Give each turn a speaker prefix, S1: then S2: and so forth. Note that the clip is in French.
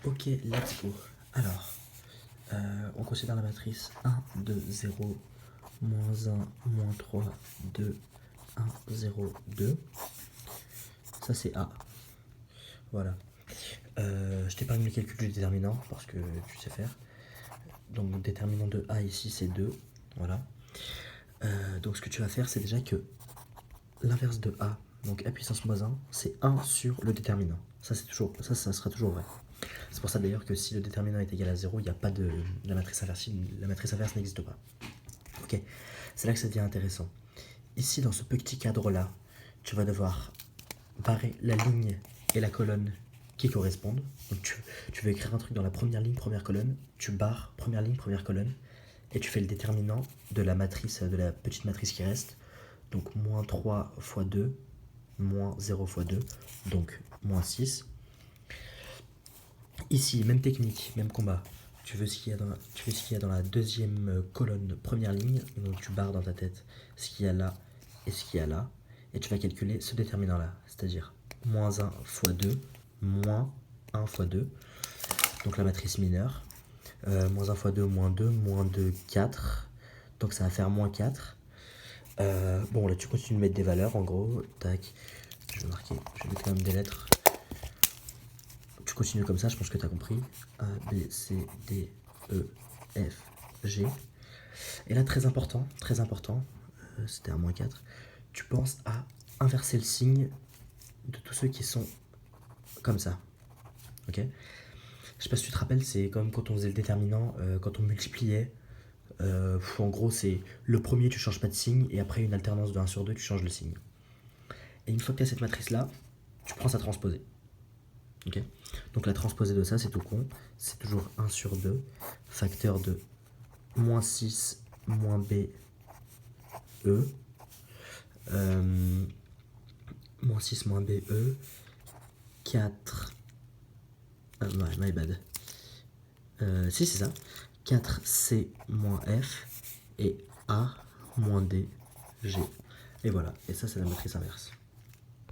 S1: Ok, let's go. Alors, on considère la matrice 1, 2, 0, moins 1, moins 3, 2, 1, 0, 2. Ça, c'est A. Voilà. Je t'épargne le calcul du déterminant parce que tu sais faire. Donc, le déterminant de A ici, c'est 2. Voilà. Donc, ce que tu vas faire, c'est déjà que l'inverse de A, donc A puissance moins 1, c'est 1 sur le déterminant. Ça, ça sera toujours vrai. C'est pour ça d'ailleurs que si le déterminant est égal à 0, il n'y a pas de la matrice inverse. La matrice inverse n'existe pas. Ok, c'est là que ça devient intéressant. Ici, dans ce petit cadre-là, tu vas devoir barrer la ligne et la colonne qui correspondent. Donc tu veux écrire un truc dans la première ligne, première colonne, tu barres première ligne, première colonne, et tu fais le déterminant de la matrice, de la petite matrice qui reste. Donc moins 3 fois 2, moins 0 fois 2, donc moins 6. Ici, même technique, même combat. Tu veux ce qu'il y a dans la deuxième colonne, première ligne, donc tu barres dans ta tête ce qu'il y a là et ce qu'il y a là, et tu vas calculer ce déterminant-là, c'est-à-dire moins 1 fois 2, moins 1 fois 2, donc la matrice mineure, moins 1 fois 2, moins 2, 4, donc ça va faire moins 4. Bon, là tu continues de mettre des valeurs, en gros, tac, je vais marquer, je vais mettre quand même des lettres. Tu continues comme ça, je pense que tu as compris. A, B, C, D, E, F, G. Et là, très important, c'était un moins 4, tu penses à inverser le signe de tous ceux qui sont comme ça. Ok? Je sais pas si tu te rappelles, c'est comme quand on faisait le déterminant, quand on multipliait. En gros, c'est le premier, tu changes pas de signe, et après une alternance de 1 sur 2, tu changes le signe. Et une fois que tu as cette matrice-là, tu prends sa transposée. Ok, donc la transposée de ça, c'est tout con. C'est toujours 1 sur 2, facteur de moins 6, moins B, E. Moins 6, moins B, E. 4. My bad. Si, c'est ça. 4C, moins F. Et A, moins D, G. Et voilà. Et ça, c'est la matrice inverse.